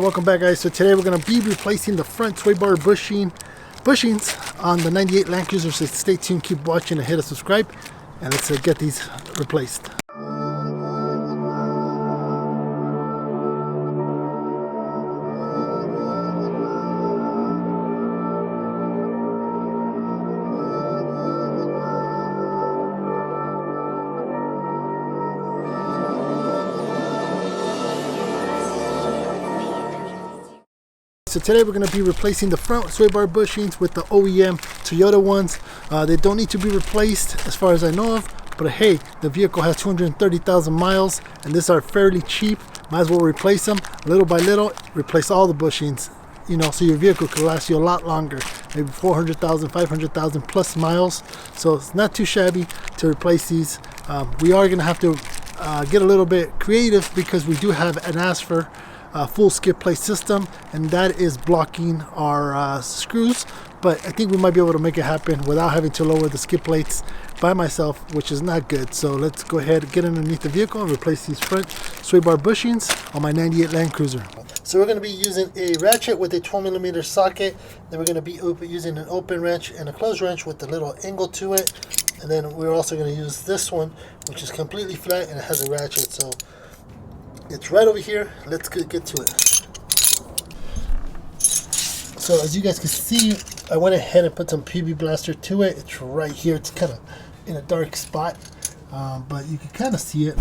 Welcome back, guys. So today we're going to be replacing the front sway bar bushings on the 98 LandCruiser. So stay tuned, keep watching, and hit a subscribe, and let's get these replaced. So today we're going to be replacing the front sway bar bushings with the OEM Toyota ones. They don't need to be replaced as far as I know of, but hey, the vehicle has 230,000 miles and these are fairly cheap. Might as well replace them little by little, replace all the bushings, you know, so your vehicle could last you a lot longer, maybe 400,000, 500,000 plus miles. So it's not too shabby to replace these. We are going to have to get a little bit creative because we do have an LASFIT full skid plate system, and that is blocking our screws, but I think we might be able to make it happen without having to lower the skid plates by myself, which is not good. So let's go ahead and get underneath the vehicle and replace these front sway bar bushings on my 98 LandCruiser. So we're going to be using a ratchet with a 12mm socket, then we're going to be using an open wrench and a closed wrench with a little angle to it, and then we're also going to use this one, which is completely flat and it has a ratchet. So it's right over here. Let's get to it. So as you guys can see, I went ahead and put some PB Blaster to it. It's right here. It's kind of in a dark spot, but you can kind of see it.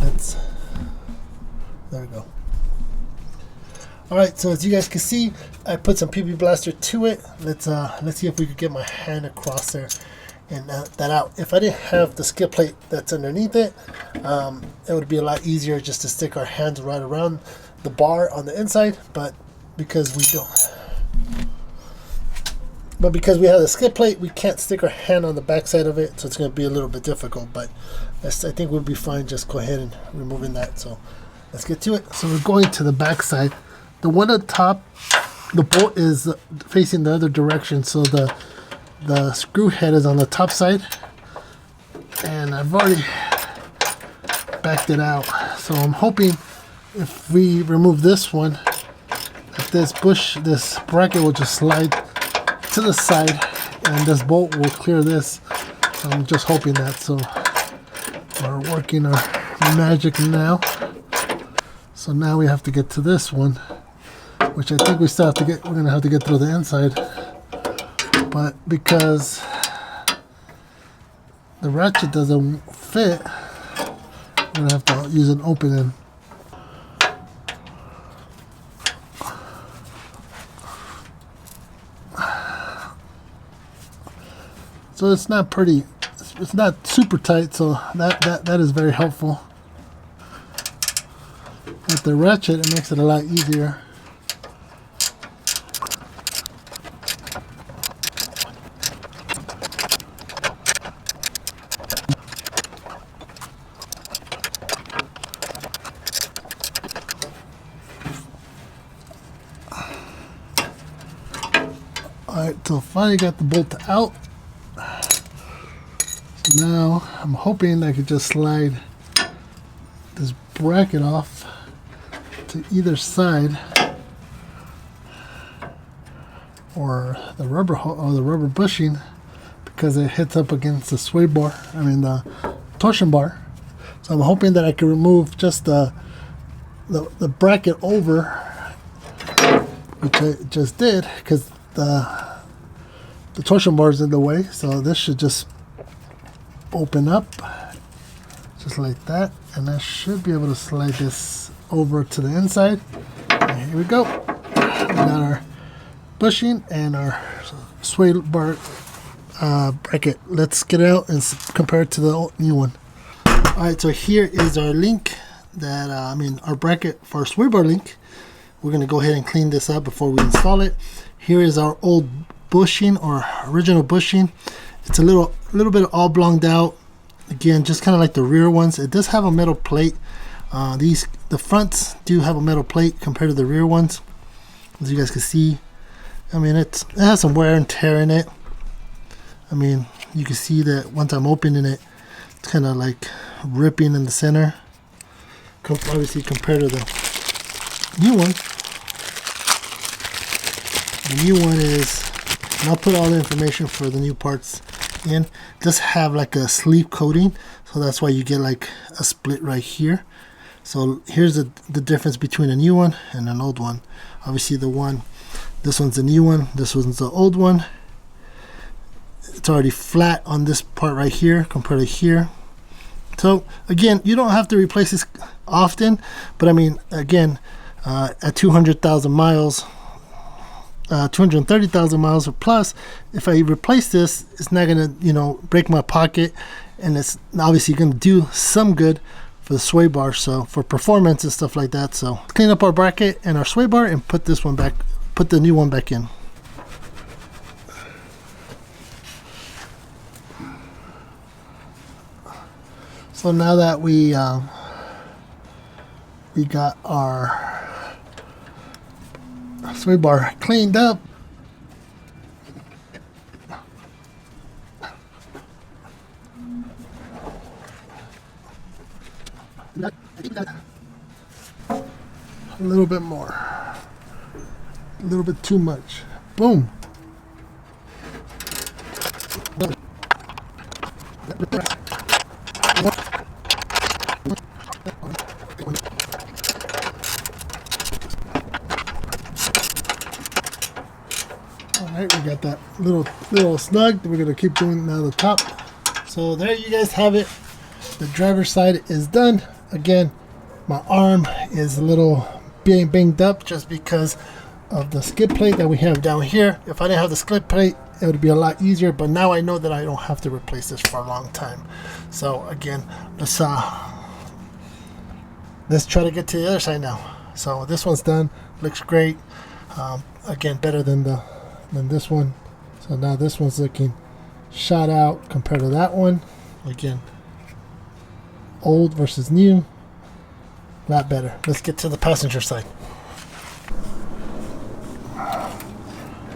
There we go. All right, so as you guys can see, I put some PB Blaster to it. Let's see if we could get my hand across there and that out. If I didn't have the skid plate that's underneath it, it would be a lot easier just to stick our hands right around the bar on the inside, but because we have the skid plate, we can't stick our hand on the back side of it, so it's going to be a little bit difficult, but I think we'll be fine just go ahead and removing that. So let's get to it. So we're going to the back side. The one at the top, the bolt is facing the other direction, so the screw head is on the top side, and I've already backed it out. So I'm hoping if we remove this one, if this bracket will just slide to the side and this bolt will clear this. So I'm just hoping that. So we're working our magic now. So now we have to get to this one, which I think we still have to get. We're gonna have to get through the inside. But because the ratchet doesn't fit, we're going to have to use an opening. So it's not pretty, it's not super tight, so that is very helpful. With the ratchet, it makes it a lot easier. Alright, so finally got the bolt out. So now I'm hoping I could just slide this bracket off to either side, or the rubber bushing, because it hits up against the sway bar, the torsion bar. So I'm hoping that I can remove just the bracket over, which I just did, because the torsion bar is in the way. So this should just open up just like that, and I should be able to slide this over to the inside. And here we go. We got our bushing and our sway bar bracket. Let's get it out and compare it to the new one. Alright, so here is our link that our bracket for our sway bar link. We're going to go ahead and clean this up before we install it. Here is our old bushing, or original bushing. It's a little bit all blonged out. Again, just kind of like the rear ones. It does have a metal plate. The fronts do have a metal plate compared to the rear ones, as you guys can see. It has some wear and tear in it. You can see that once I'm opening it, it's kind of like ripping in the center. Obviously compared to the new one. The new one is, and I'll put all the information for the new parts in, just have like a sleeve coating, so that's why you get like a split right here. So here's the difference between a new one and an old one. Obviously this one's the new one, this one's the old one. It's already flat on this part right here compared to here. So again, you don't have to replace this often, but I mean, again, at 200,000 miles, 230,000 miles or plus, if I replace this, it's not gonna, you know, break my pocket, and it's obviously gonna do some good for the sway bar, so for performance and stuff like that. So clean up our bracket and our sway bar and put this one back, put the new one back in. So now that we got our sway bar cleaned up, a little bit more, a little bit too much. Boom. Alright, we got that little snug. We're gonna keep doing now the top. So there you guys have it. The driver's side is done. Again, my arm is a little being banged up just because of the skid plate that we have down here. If I didn't have the skid plate, it would be a lot easier, but now I know that I don't have to replace this for a long time. So again, let's try to get to the other side now. So this one's done, looks great. Again, better than this one. So now this one's looking shot out compared to that one. Again, old versus new, a lot better. Let's get to the passenger side.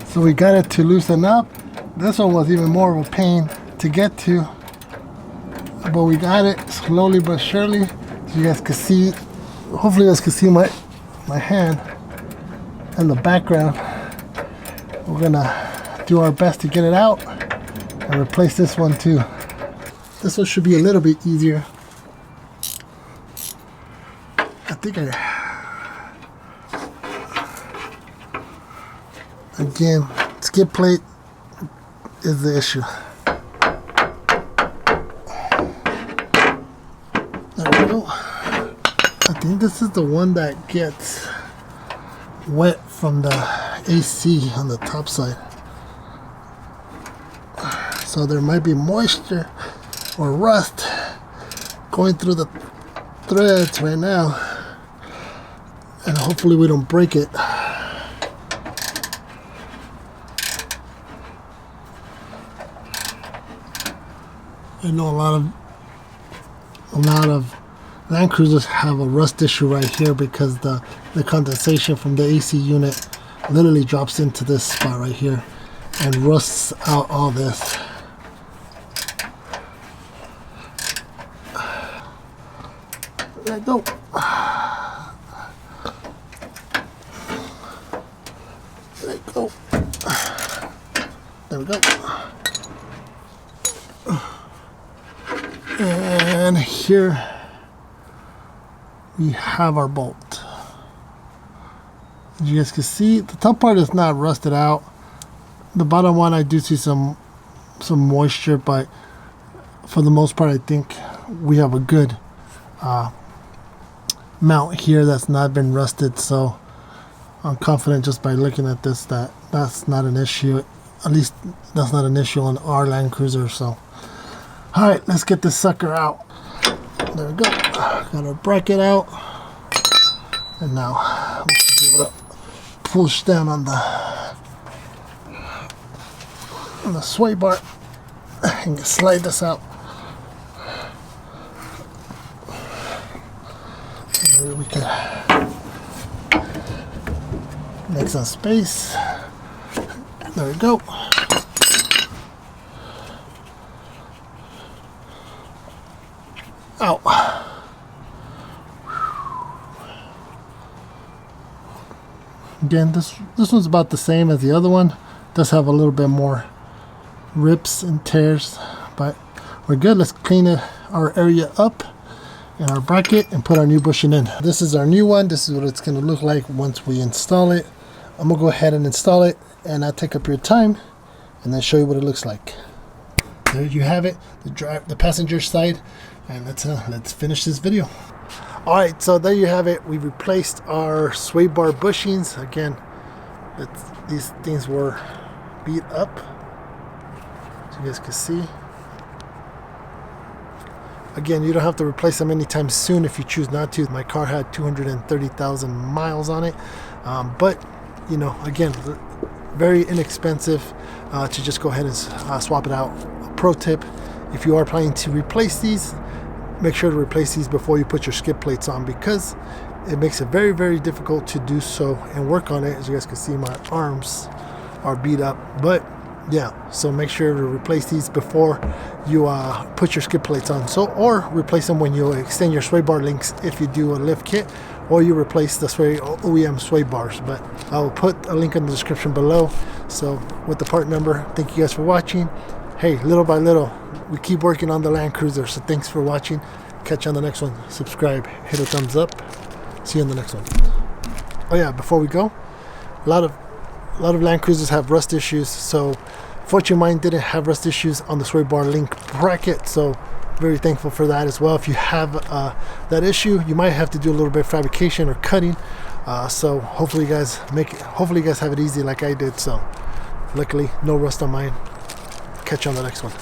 So we got it to loosen up. This one was even more of a pain to get to, but we got it slowly but surely. So you guys can see, hopefully you guys can see my hand in the background. We're gonna do our best to get it out and replace this one too. This one should be a little bit easier. I think again, skid plate is the issue. There we go. I think this is the one that gets wet from the AC on the top side. So there might be moisture or rust going through the threads right now, and hopefully we don't break it. I know a lot of landcruisers have a rust issue right here because the condensation from the AC unit literally drops into this spot right here and rusts out all this. There we go. There we go. There we go. And here we have our bolt. As you guys can see, the top part is not rusted out. The bottom one, I do see some moisture, but for the most part, I think we have a good mount here that's not been rusted. So I'm confident just by looking at this that that's not an issue. At least that's not an issue on our LandCruiser. So all right, let's get this sucker out. There we go. Got our bracket out, and now we should be able to push down on the sway bar and slide this out. Maybe we can make some space. There we go. Again, this one's about the same as the other one. Does have a little bit more rips and tears, but we're good. Let's clean our area up in our bracket and put our new bushing in. This is our new one. This is what it's going to look like once we install it. I'm gonna go ahead and install it, and I'll take up your time and then show you what it looks like. There you have it, the passenger side, and let's finish this video. All right, so there you have it. We replaced our sway bar bushings. Again, these things were beat up, so you guys can see. Again, you don't have to replace them anytime soon if you choose not to. My car had 230,000 miles on it, but you know, again, very inexpensive to just go ahead and swap it out. A pro tip: if you are planning to replace these, make sure to replace these before you put your skid plates on, because it makes it very, very difficult to do so and work on it. As you guys can see, my arms are beat up, but yeah, so make sure to replace these before you put your skid plates on. So, or replace them when you extend your sway bar links if you do a lift kit, or you replace the OEM sway bars. But I will put a link in the description below, so with the part number. Thank you guys for watching. Hey, little by little, we keep working on the LandCruiser, so thanks for watching. Catch you on the next one. Subscribe, hit a thumbs up. See you on the next one. Oh yeah, before we go, a lot of LandCruisers have rust issues. So fortunately, mine didn't have rust issues on the sway bar link bracket, so very thankful for that as well. If you have that issue, you might have to do a little bit of fabrication or cutting. So hopefully you guys have it easy like I did. So luckily, no rust on mine. Catch you on the next one.